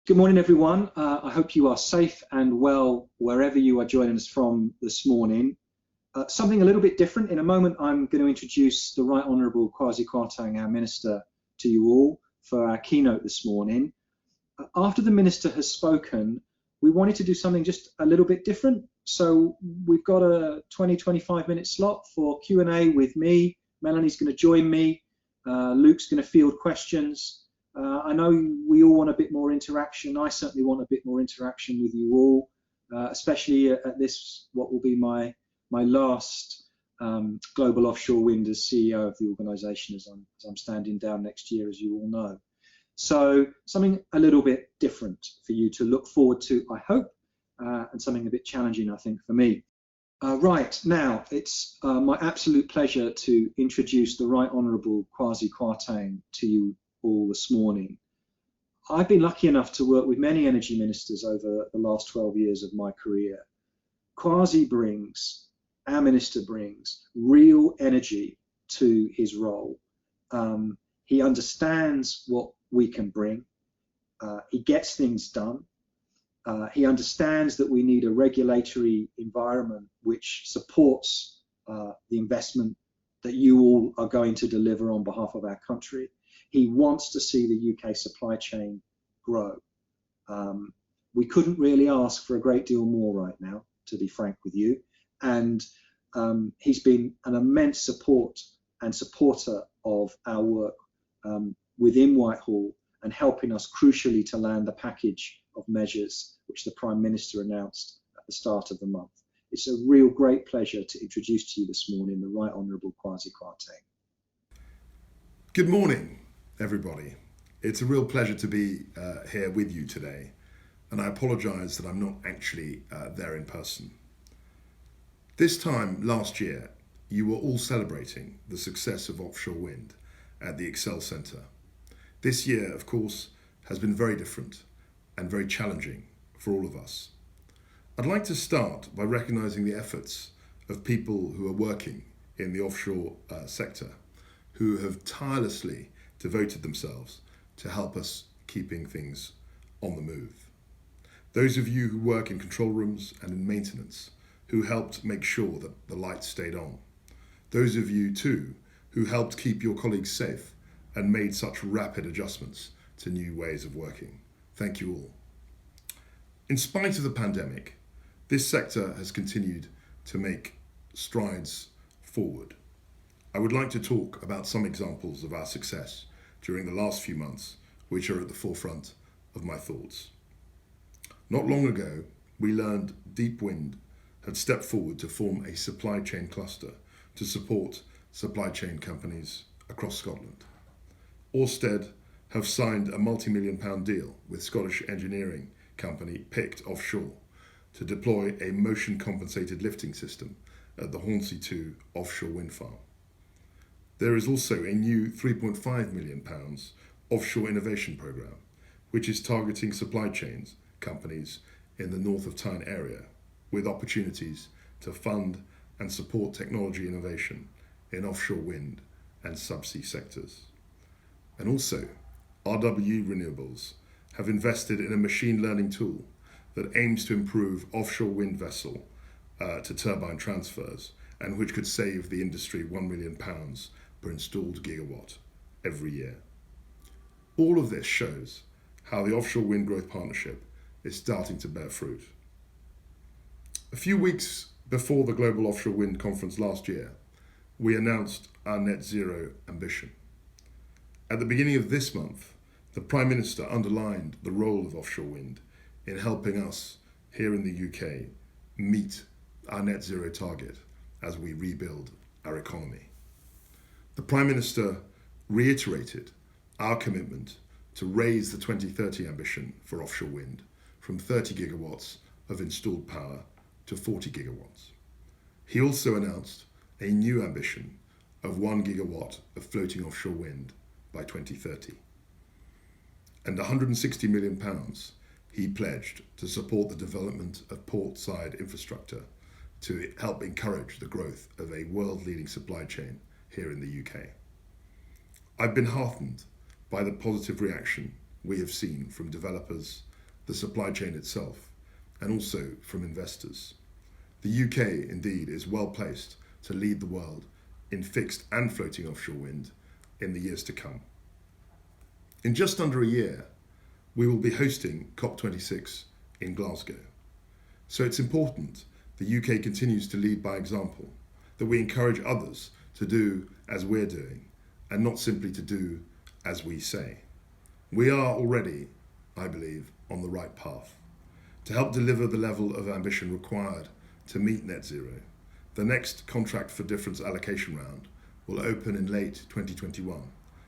Good morning, everyone. I hope you are safe and well wherever you are joining us from this morning. Something a little bit different. In a moment, I'm going to introduce the Right Honourable Kwasi Kwarteng, our Minister, to you all for our keynote this morning. After the Minister has spoken, we wanted to do something just a little bit different. So we've got a 20-25 minute slot for Q&A with me. Melanie's going to join me. Luke's going to field questions. I know we all want a bit more interaction. I certainly want a bit more interaction with you all, especially at this, what will be my last Global Offshore Wind as CEO of the organisation as I'm standing down next year, as you all know. So something a little bit different for you to look forward to, I hope, and something a bit challenging, I think, for me. Right, now it's my absolute pleasure to introduce the Right Honourable Kwasi Kwarteng to you all this morning. I've been lucky enough to work with many energy ministers over the last 12 years of my career. Kwasi brings, our minister brings, real energy to his role. He understands what we can bring. He gets things done. He understands that we need a regulatory environment which supports the investment that you all are going to deliver on behalf of our country. He wants to see the UK supply chain grow. We couldn't really ask for a great deal more right now, to be frank with you. And he's been an immense support and supporter of our work within Whitehall and helping us crucially to land the package of measures which the Prime Minister announced at the start of the month. It's a real great pleasure to introduce to you this morning the Right Honourable Kwasi Kwarteng. Good morning, everybody. It's a real pleasure to be here with you today, and I apologise that I'm not actually there in person. This time last year, you were all celebrating the success of offshore wind at the Excel Centre. This year, of course, has been very different and very challenging for all of us. I'd like to start by recognising the efforts of people who are working in the offshore sector, who have tirelessly devoted themselves to help us keeping things on the move. Those of you who work in control rooms and in maintenance, who helped make sure that the lights stayed on. Those of you too who helped keep your colleagues safe and made such rapid adjustments to new ways of working. Thank you all. In spite of the pandemic, this sector has continued to make strides forward. I would like to talk about some examples of our success during the last few months, which are at the forefront of my thoughts. Not long ago, we learned Deep Wind had stepped forward to form a supply chain cluster to support supply chain companies across Scotland. Ørsted have signed a multi-million-pound deal with Scottish engineering company Picked Offshore to deploy a motion-compensated lifting system at the Hornsea 2 offshore wind farm. There is also a new £3.5 million offshore innovation programme, which is targeting supply chains companies in the north of Tyne area, with opportunities to fund and support technology innovation in offshore wind and subsea sectors. And also, Renewables have invested in a machine learning tool that aims to improve offshore wind vessel to turbine transfers, and which could save the industry £1 million per installed gigawatt every year. All of this shows how the Offshore Wind Growth Partnership is starting to bear fruit. A few weeks before the Global Offshore Wind Conference last year, we announced our net zero ambition. At the beginning of this month, the Prime Minister underlined the role of offshore wind in helping us here in the UK meet our net zero target as we rebuild our economy. The Prime Minister reiterated our commitment to raise the 2030 ambition for offshore wind from 30 gigawatts of installed power to 40 gigawatts. He also announced a new ambition of 1 gigawatt of floating offshore wind by 2030. And £160 million he pledged to support the development of port-side infrastructure to help encourage the growth of a world-leading supply chain here in the UK. I've been heartened by the positive reaction we have seen from developers the supply chain itself, and also from investors. The UK, indeed, is well placed to lead the world in fixed and floating offshore wind in the years to come. In just under a year, we will be hosting COP26 in Glasgow. So it's important the UK continues to lead by example, that we encourage others to do as we're doing, and not simply to do as we say. We are already, I believe, on the right path. To help deliver the level of ambition required to meet net zero, the next Contract for Difference allocation round will open in late 2021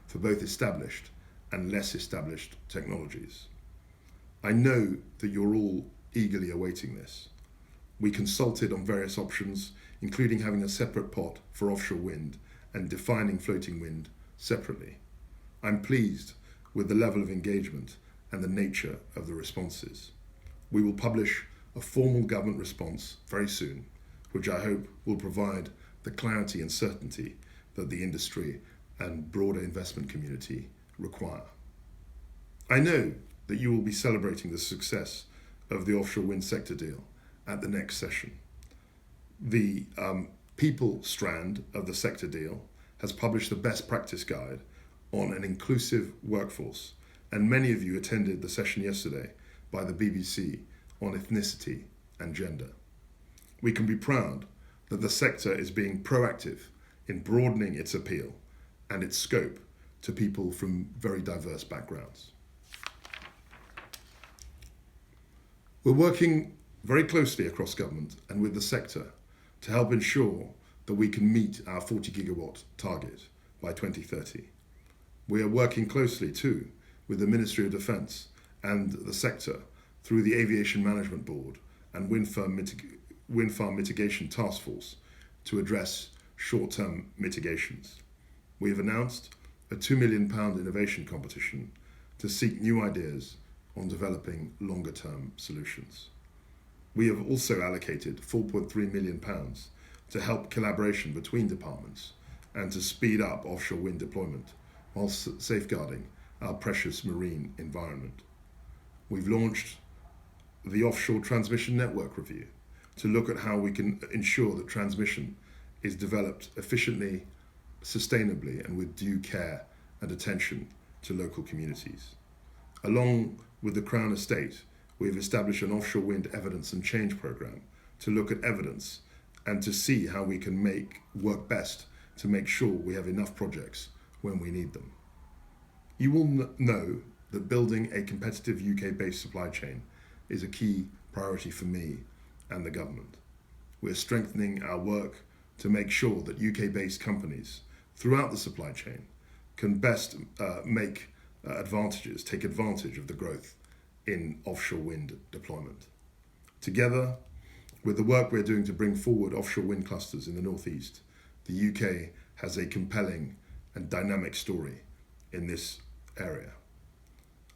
for both established and less established technologies. I know that you're all eagerly awaiting this. We consulted on various options, including having a separate pot for offshore wind and defining floating wind separately. I'm pleased with the level of engagement and the nature of the responses. We will publish a formal government response very soon, which I hope will provide the clarity and certainty that the industry and broader investment community require. I know that you will be celebrating the success of the offshore wind sector deal at the next session. The people strand of the sector deal has published the best practice guide on an inclusive workforce, and many of you attended the session yesterday by the BBC on ethnicity and gender. We can be proud that the sector is being proactive in broadening its appeal and its scope to people from very diverse backgrounds. We're working very closely across government and with the sector to help ensure that we can meet our 40 gigawatt target by 2030. We are working closely too with the Ministerial Defence and the sector through the Aviation Management Board and Wind Farm Mitigation Task Force to address short-term mitigations. We have announced a £2 million innovation competition to seek new ideas on developing longer-term solutions. We have also allocated £4.3 million to help collaboration between departments and to speed up offshore wind deployment whilst safeguarding our precious marine environment. We've launched the Offshore Transmission Network Review to look at how we can ensure that transmission is developed efficiently, sustainably, and with due care and attention to local communities. Along with the Crown Estate, we have established an offshore wind evidence and change programme to look at evidence and to see how we can work best to make sure we have enough projects when we need them. You will know that building a competitive UK-based supply chain is a key priority for me and the government. We're strengthening our work to make sure that UK-based companies throughout the supply chain can best take advantage of the growth in offshore wind deployment. Together with the work we're doing to bring forward offshore wind clusters in the northeast, the UK has a compelling and dynamic story in this area.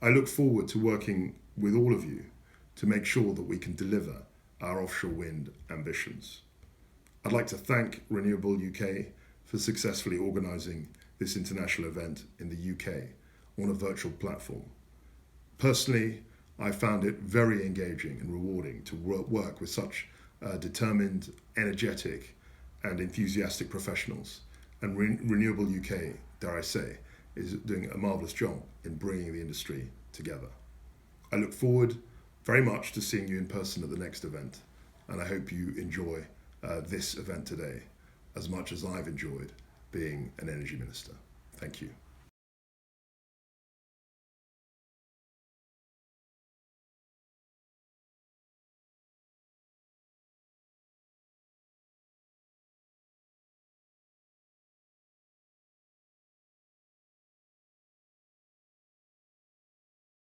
I look forward to working with all of you to make sure that we can deliver our offshore wind ambitions. I'd like to thank RenewableUK for successfully organising this international event in the UK on a virtual platform. Personally, I found it very engaging and rewarding to work with such determined, energetic and enthusiastic professionals, and RenewableUK, dare I say, is doing a marvellous job in bringing the industry together. I look forward very much to seeing you in person at the next event, and I hope you enjoy this event today as much as I've enjoyed being an Energy Minister. Thank you.